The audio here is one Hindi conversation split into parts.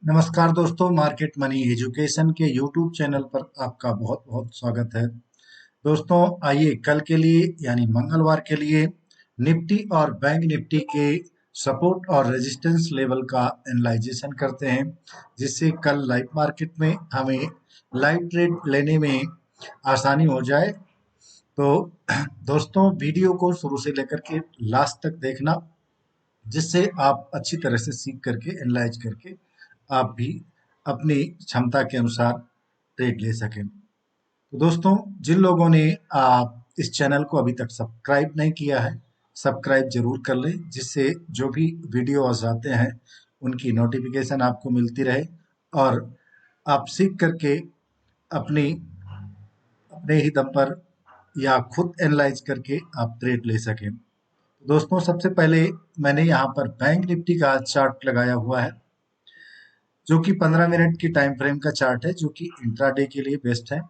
नमस्कार दोस्तों, मार्केट मनी एजुकेशन के यूट्यूब चैनल पर आपका बहुत बहुत स्वागत है। दोस्तों, आइए कल के लिए यानी मंगलवार के लिए निफ्टी और बैंक निफ्टी के सपोर्ट और रेजिस्टेंस लेवल का एनालाइजेशन करते हैं, जिससे कल लाइव मार्केट में हमें लाइव ट्रेड लेने में आसानी हो जाए। तो दोस्तों, वीडियो को शुरू से लेकर के लास्ट तक देखना, जिससे आप अच्छी तरह से सीख करके एनालाइज करके आप भी अपनी क्षमता के अनुसार ट्रेड ले सकें। तो दोस्तों, जिन लोगों ने इस चैनल को अभी तक सब्सक्राइब नहीं किया है, सब्सक्राइब जरूर कर लें, जिससे जो भी वीडियोस आते हैं उनकी नोटिफिकेशन आपको मिलती रहे और आप सीख करके अपनी अपने ही दम पर या खुद एनालाइज करके आप ट्रेड ले सकें। दोस्तों, सबसे पहले मैंने यहाँ पर बैंक निफ्टी का चार्ट लगाया हुआ है, जो कि 15 मिनट की टाइम फ्रेम का चार्ट है, जो कि इंट्राडे के लिए बेस्ट है।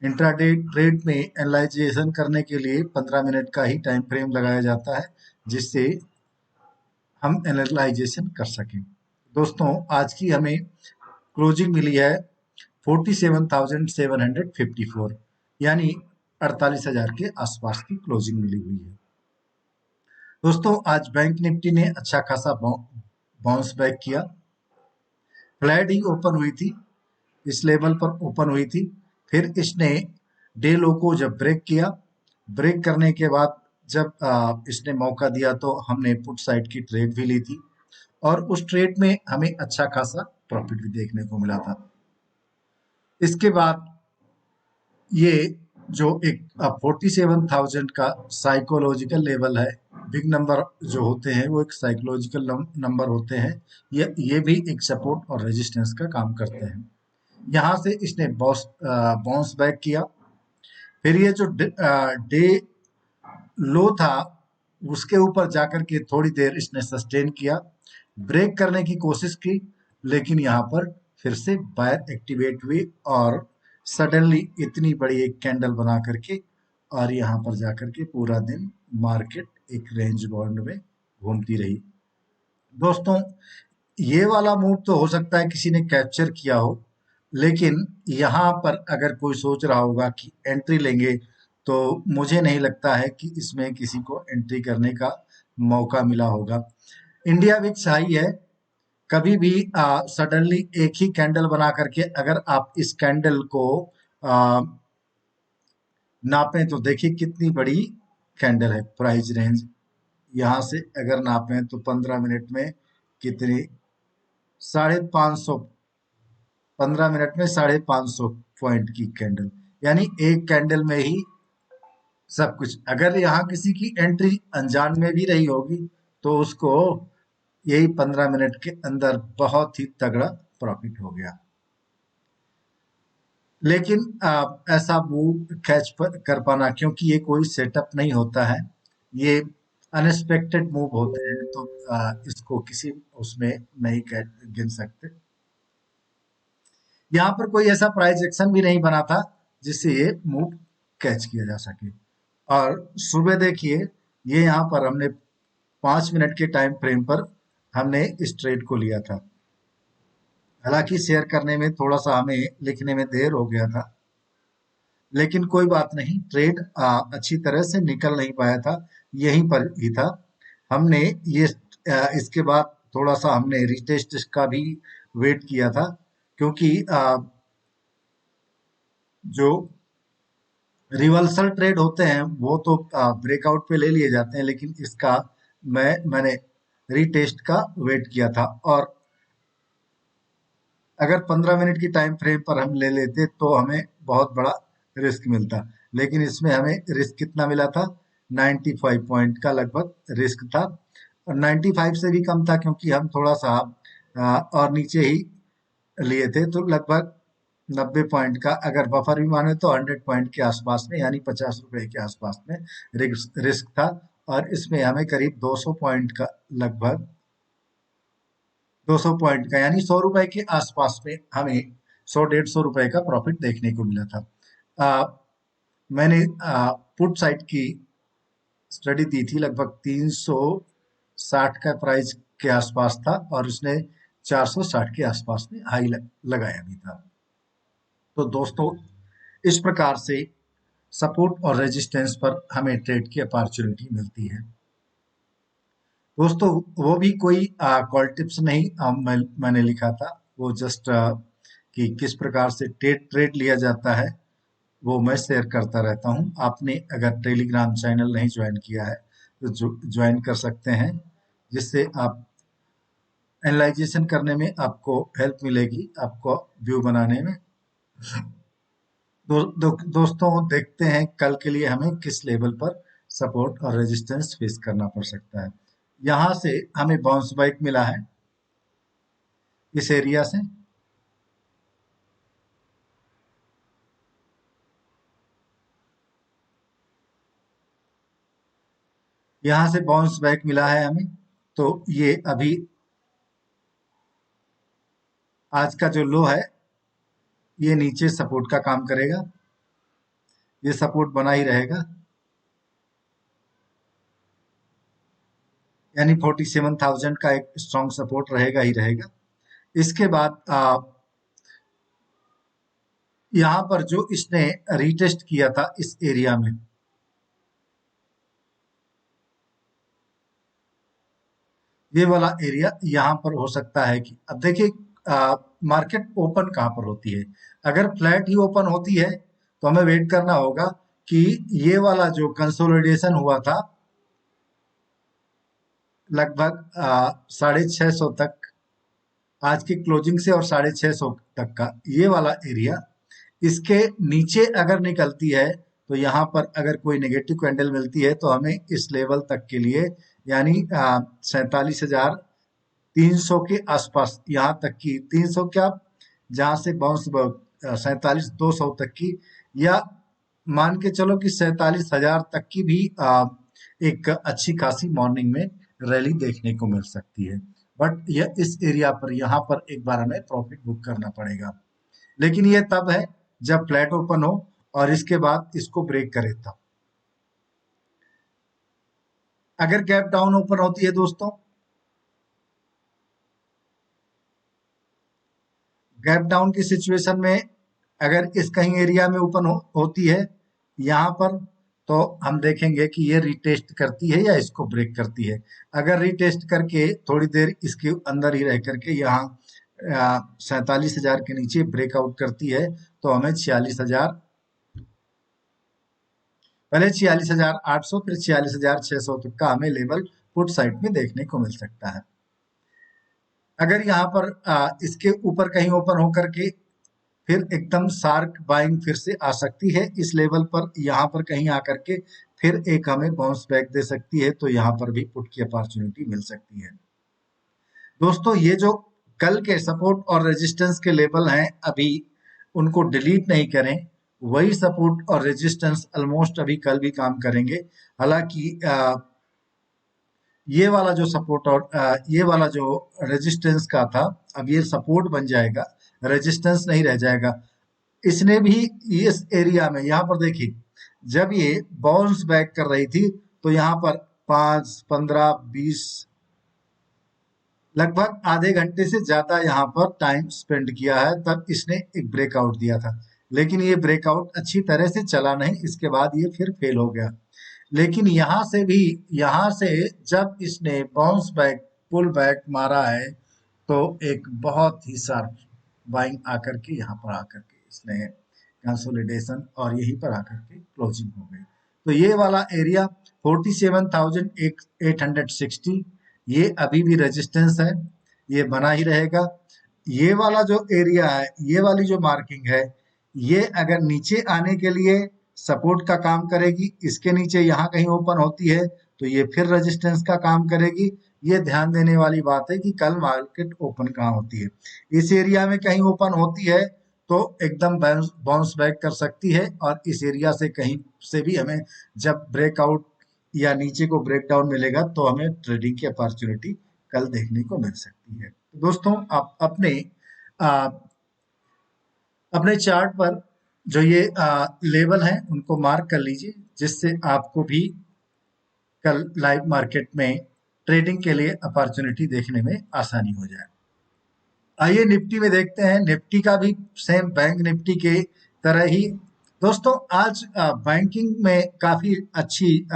इंट्राडे ट्रेड में एनालाइजेशन करने के लिए 15 मिनट का ही टाइम फ्रेम लगाया जाता है, जिससे हम एनालाइजेशन कर सकें। दोस्तों, आज की हमें क्लोजिंग मिली है 47,754, यानी 48,000 के आसपास की क्लोजिंग मिली हुई है। दोस्तों, आज बैंक निफ्टी ने अच्छा खासा बाउंस बैक किया। फ्लैट ही ओपन हुई थी, इस लेवल पर ओपन हुई थी। फिर इसने डे लो को जब ब्रेक किया, ब्रेक करने के बाद जब इसने मौका दिया तो हमने पुट साइड की ट्रेड भी ली थी और उस ट्रेड में हमें अच्छा खासा प्रॉफिट भी देखने को मिला था। इसके बाद ये जो एक 47,000 का साइकोलॉजिकल लेवल है, बिग नंबर जो होते हैं वो एक साइकोलॉजिकल नंबर होते हैं, ये भी एक सपोर्ट और रेजिस्टेंस का काम करते हैं। यहाँ से इसने बाउंस बैक किया। फिर ये जो डे लो था, उसके ऊपर जाकर के थोड़ी देर इसने सस्टेन किया, ब्रेक करने की कोशिश की, लेकिन यहाँ पर फिर से बायर एक्टिवेट हुई और सडनली इतनी बड़ी एक कैंडल बना करके और यहाँ पर जाकर के पूरा दिन मार्केट एक रेंज बाउंड में घूमती रही। दोस्तों, ये वाला मूव तो हो सकता है किसी ने कैप्चर किया हो, लेकिन यहाँ पर अगर कोई सोच रहा होगा कि एंट्री लेंगे, तो मुझे नहीं लगता है कि इसमें किसी को एंट्री करने का मौका मिला होगा। इंडिया विक्स हाई है, कभी भी सडनली एक ही कैंडल बना करके अगर आप इस कैंडल को आ, नापें तो देखिए कितनी बड़ी कैंडल है। प्राइस रेंज यहाँ से अगर नापें तो 15 मिनट में कितनी, 550, 15 मिनट में 550 पॉइंट की कैंडल, यानी एक कैंडल में ही सब कुछ। अगर यहाँ किसी की एंट्री अनजान में भी रही होगी तो उसको यही 15 मिनट के अंदर बहुत ही तगड़ा प्रॉफिट हो गया। लेकिन ऐसा मूव कैच कर पाना, क्योंकि ये कोई सेटअप नहीं होता है, ये अनएक्सपेक्टेड मूव होते हैं, तो इसको किसी उसमें नहीं गिन सकते। यहाँ पर कोई ऐसा प्राइस एक्शन भी नहीं बना था जिससे ये मूव कैच किया जा सके। और सुबह देखिए, ये यहाँ पर हमने 5 मिनट के टाइम फ्रेम पर हमने इस ट्रेड को लिया था। हालांकि शेयर करने में थोड़ा सा हमें लिखने में देर हो गया था, लेकिन कोई बात नहीं, ट्रेड अच्छी तरह से निकल नहीं पाया था, यहीं पर ही था। हमने ये इसके बाद थोड़ा सा हमने रिटेस्ट का भी वेट किया था, क्योंकि जो रिवर्सल ट्रेड होते हैं वो तो ब्रेकआउट पे ले लिए जाते हैं, लेकिन इसका मैंने रीटेस्ट का वेट किया था। और अगर 15 मिनट की टाइम फ्रेम पर हम ले लेते तो हमें बहुत बड़ा रिस्क मिलता, लेकिन इसमें हमें रिस्क कितना मिला था, 95 पॉइंट का लगभग रिस्क था। और 95 से भी कम था, क्योंकि हम थोड़ा सा और नीचे ही लिए थे, तो लगभग 90 पॉइंट का अगर बफर भी माने तो 100 पॉइंट के आसपास में, यानी 50 रुपए के आसपास में रिस्क था। और इसमें हमें करीब 200 पॉइंट का, लगभग 200 पॉइंट का, यानी 100 रुपए के आसपास में हमें 100-150 रुपए का प्रॉफिट देखने को मिला था। मैंने पुट साइड की स्टडी दी थी, लगभग 360 का प्राइस के आसपास था और उसने 460 के आसपास में हाई लगाया भी था। तो दोस्तों इस प्रकार से सपोर्ट और रेजिस्टेंस पर हमें ट्रेड की अपॉर्चुनिटी मिलती है। दोस्तों वो भी कोई कॉल टिप्स नहीं मैंने लिखा था, वो जस्ट कि किस प्रकार से ट्रेड ट्रेड लिया जाता है वो मैं शेयर करता रहता हूँ। आपने अगर टेलीग्राम चैनल नहीं ज्वाइन किया है तो ज्वाइन कर सकते हैं, जिससे आप एनालाइजेशन करने में आपको हेल्प मिलेगी, आपको व्यू बनाने में। दोस्तों देखते हैं कल के लिए हमें किस लेवल पर सपोर्ट और रेजिस्टेंस फेस करना पड़ सकता है। यहाँ से हमें बाउंस बैक मिला है इस एरिया से, यहाँ से बाउंस बैक मिला है हमें। तो ये अभी आज का जो लो है ये नीचे सपोर्ट का काम करेगा, ये सपोर्ट बना ही रहेगा, यानी 47,000 का एक स्ट्रॉन्ग सपोर्ट रहेगा ही रहेगा। इसके बाद यहाँ पर जो इसने रीटेस्ट किया था इस एरिया में, ये वाला एरिया यहाँ पर हो सकता है कि अब देखिए मार्केट ओपन कहाँ पर होती है। अगर फ्लैट ही ओपन होती है तो हमें वेट करना होगा कि ये वाला जो कंसोलिडेशन हुआ था लगभग 650 तक, आज की क्लोजिंग से और 650 तक का ये वाला एरिया, इसके नीचे अगर निकलती है तो यहाँ पर अगर कोई नेगेटिव कैंडल मिलती है तो हमें इस लेवल तक के लिए, यानी 47,300 के आसपास, यहाँ तक की 300 क्या, जहाँ से बाउंस 47,200 तक की, या मान के चलो कि 47,000 तक की भी एक अच्छी खासी मॉर्निंग में रैली देखने को मिल सकती है। बट यह इस एरिया पर यहाँ पर एक बार हमें प्रॉफिट बुक करना पड़ेगा, लेकिन ये तब है जब फ्लैट ओपन हो और इसके बाद इसको ब्रेक करे तब। अगर गैप डाउन ओपन होती है दोस्तों, गैप डाउन की सिचुएशन में अगर इस कहीं एरिया में ओपन होती है यहाँ पर, तो हम देखेंगे कि ये रिटेस्ट करती है या इसको ब्रेक करती है। अगर रिटेस्ट करके थोड़ी देर इसके अंदर ही रह करके यहाँ 47,000 के नीचे ब्रेकआउट करती है तो हमें 46,000, पहले 46,800 फिर 46,600 तक का हमें लेवल पुट साइड में देखने को मिल सकता है। अगर यहाँ पर इसके ऊपर कहीं ओपन होकर के फिर एकदम शार्प बाइंग फिर से आ सकती है इस लेवल पर, यहाँ पर कहीं आकर के फिर एक हमें बाउंस बैक दे सकती है, तो यहाँ पर भी पुट की अपॉर्चुनिटी मिल सकती है। दोस्तों ये जो कल के सपोर्ट और रेजिस्टेंस के लेवल हैं अभी उनको डिलीट नहीं करें, वही सपोर्ट और रेजिस्टेंस ऑलमोस्ट अभी कल भी काम करेंगे। हालांकि ये वाला जो सपोर्ट और ये वाला जो रेजिस्टेंस का था अब ये सपोर्ट बन जाएगा, रेजिस्टेंस नहीं रह जाएगा। इसने भी इस एरिया में यहाँ पर देखिए जब ये बाउंस बैक कर रही थी तो यहाँ पर 5, 15, 20 लगभग आधे घंटे से ज्यादा यहाँ पर टाइम स्पेंड किया है, तब इसने एक ब्रेकआउट दिया था। लेकिन ये ब्रेकआउट अच्छी तरह से चला नहीं, इसके बाद ये फिर फेल हो गया। लेकिन यहाँ से भी, यहाँ से जब इसने बाउंस बैक पुल बैक मारा है तो एक बहुत ही शार्प बाइंग आकर के यहाँ पर आकर के इसने कंसोलिडेशन और यहीं पर आकर के क्लोजिंग हो गई। तो ये वाला एरिया 47,860 ये अभी भी रेजिस्टेंस है, ये बना ही रहेगा। ये वाला जो एरिया है, ये वाली जो मार्किंग है, ये अगर नीचे आने के लिए सपोर्ट का काम करेगी, इसके नीचे यहाँ कहीं ओपन होती है तो ये फिर रेजिस्टेंस का काम करेगी। ये ध्यान देने वाली बात है कि कल मार्केट ओपन कहाँ होती है। इस एरिया में कहीं ओपन होती है तो एकदम बाउंस बैक कर सकती है, और इस एरिया से कहीं से भी हमें जब ब्रेकआउट या नीचे को ब्रेकडाउन मिलेगा तो हमें ट्रेडिंग की अपॉर्चुनिटी कल देखने को मिल सकती है। तो दोस्तों आप आ, अपने चार्ट पर जो ये लेवल हैं उनको मार्क कर लीजिए, जिससे आपको भी कल लाइव मार्केट में ट्रेडिंग के लिए अपॉर्चुनिटी देखने में आसानी हो जाए। आइए निफ्टी में देखते हैं। निफ्टी का भी सेम बैंक निफ्टी के तरह ही दोस्तों आज बैंकिंग में काफी अच्छी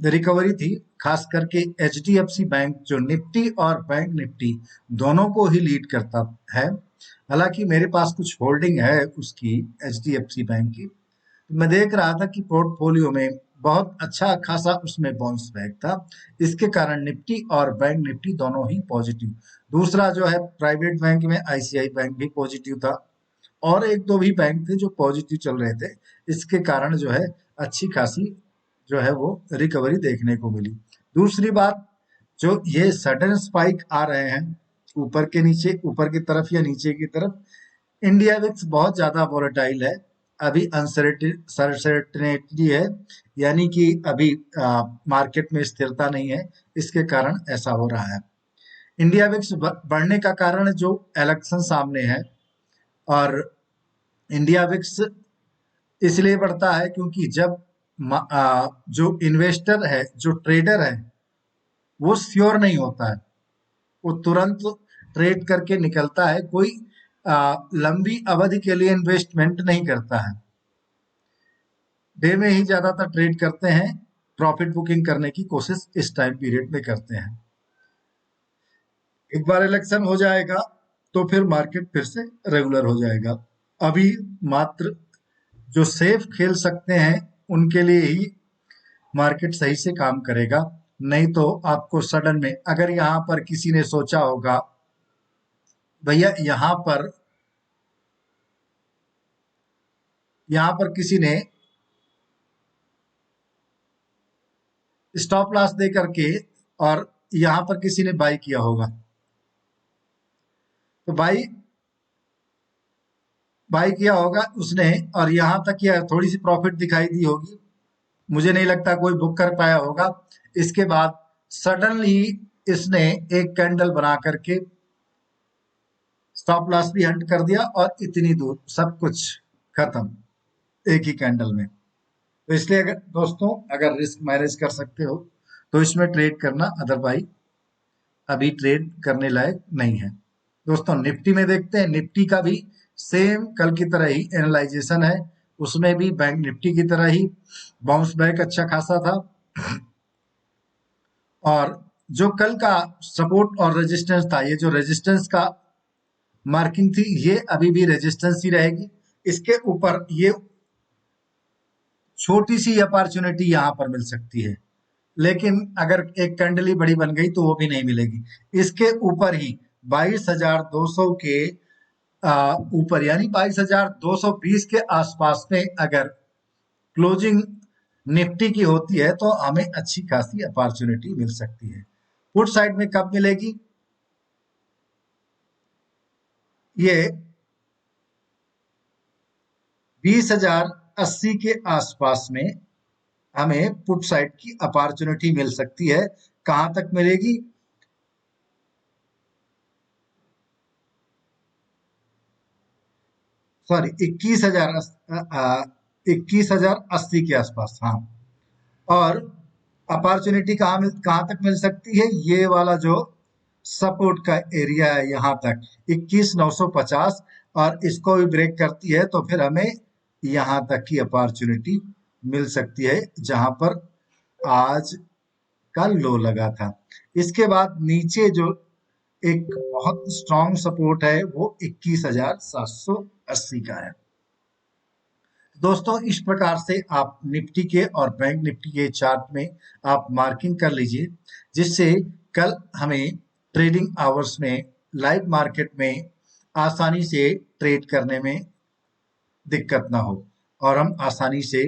रिकवरी थी। खास करके एचडीएफसी बैंक जो निफ्टी और बैंक निफ्टी दोनों को ही लीड करता है। हालांकि मेरे पास कुछ होल्डिंग है उसकी, एचडीएफसी बैंक की। तो मैं देख रहा था कि पोर्टफोलियो में बहुत अच्छा खासा उसमें बाउंस बैक था। इसके कारण निफ्टी और बैंक निफ्टी दोनों ही पॉजिटिव। दूसरा जो है प्राइवेट बैंक में आईसीआई बैंक भी पॉजिटिव था, और एक दो भी बैंक थे जो पॉजिटिव चल रहे थे। इसके कारण जो है अच्छी खासी जो है वो रिकवरी देखने को मिली। दूसरी बात, जो ये सडन स्पाइक आ रहे हैं ऊपर के नीचे, ऊपर की तरफ या नीचे की तरफ, इंडिया विक्स बहुत ज्यादा वोलेटाइल है। अभी अनसर्टेनिटी है, यानी कि अभी मार्केट में स्थिरता नहीं है। इसके कारण ऐसा हो रहा है। इंडिया विक्स बढ़ने का कारण जो इलेक्शन सामने है, और इंडिया विक्स इसलिए बढ़ता है क्योंकि जब जो इन्वेस्टर है, जो ट्रेडर है, वो श्योर नहीं होता है, वो तुरंत ट्रेड करके निकलता है। कोई लंबी अवधि के लिए इन्वेस्टमेंट नहीं करता है। डे में ही ज्यादातर ट्रेड करते हैं, प्रॉफिट बुकिंग करने की कोशिश इस टाइम पीरियड में करते हैं। एक बार इलेक्शन हो जाएगा तो फिर मार्केट फिर से रेगुलर हो जाएगा। अभी मात्र जो सेफ खेल सकते हैं उनके लिए ही मार्केट सही से काम करेगा। नहीं तो आपको सडन में, अगर यहाँ पर किसी ने सोचा होगा भैया यहाँ पर किसी ने स्टॉप लॉस दे करके और यहाँ पर किसी ने बाई किया होगा, तो बाई बाई किया होगा उसने, और यहाँ तक या थोड़ी सी प्रॉफिट दिखाई दी होगी। मुझे नहीं लगता कोई बुक कर पाया होगा। इसके बाद सडनली इसने एक कैंडल बना करके स्टॉप लॉस भी हंट कर दिया, और इतनी दूर सब कुछ खत्म एक ही कैंडल में। तो इसलिए अगर दोस्तों, अगर रिस्क मैनेज कर सकते हो तो इसमें ट्रेड करना, अदरवाइज अभी ट्रेड करने लायक नहीं है। दोस्तों निफ्टी में देखते हैं। निफ्टी का भी सेम कल की तरह ही एनालाइजेशन है। उसमें भी बैंक निफ्टी की तरह ही बाउंस बैक अच्छा खासा था, और जो कल का सपोर्ट और रेजिस्टेंस था, ये जो रेजिस्टेंस का मार्किंग थी, ये अभी भी रेजिस्टेंस ही रहेगी। इसके ऊपर ये छोटी सी अपॉर्चुनिटी यहाँ पर मिल सकती है, लेकिन अगर एक कैंडल ही बड़ी बन गई तो वो भी नहीं मिलेगी। इसके ऊपर ही 22,200 के ऊपर, यानी 22,220 के आसपास में अगर क्लोजिंग निफ्टी की होती है तो हमें अच्छी खासी अपॉर्चुनिटी मिल सकती है। पुट साइड में कब मिलेगी? ये 20,080 के आसपास में हमें पुट साइड की अपॉर्चुनिटी मिल सकती है। कहां तक मिलेगी? सॉरी, 21,080 के आसपास, हाँ। और अपॉर्चुनिटी कहाँ तक मिल सकती है? ये वाला जो सपोर्ट का एरिया है यहाँ तक, 21,950, और इसको भी ब्रेक करती है तो फिर हमें यहाँ तक की अपॉर्चुनिटी मिल सकती है, जहां पर आज का लो लगा था। इसके बाद नीचे जो एक बहुत स्ट्रॉन्ग सपोर्ट है वो 21,780 का है। दोस्तों इस प्रकार से आप निफ्टी के और बैंक निफ्टी के चार्ट में आप मार्किंग कर लीजिए, जिससे कल हमें ट्रेडिंग आवर्स में लाइव मार्केट में आसानी से ट्रेड करने में दिक्कत ना हो, और हम आसानी से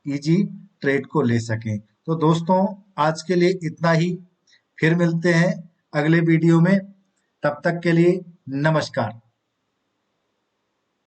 इजी ट्रेड को ले सकें। तो दोस्तों आज के लिए इतना ही। फिर मिलते हैं अगले वीडियो में। तब तक के लिए नमस्कार।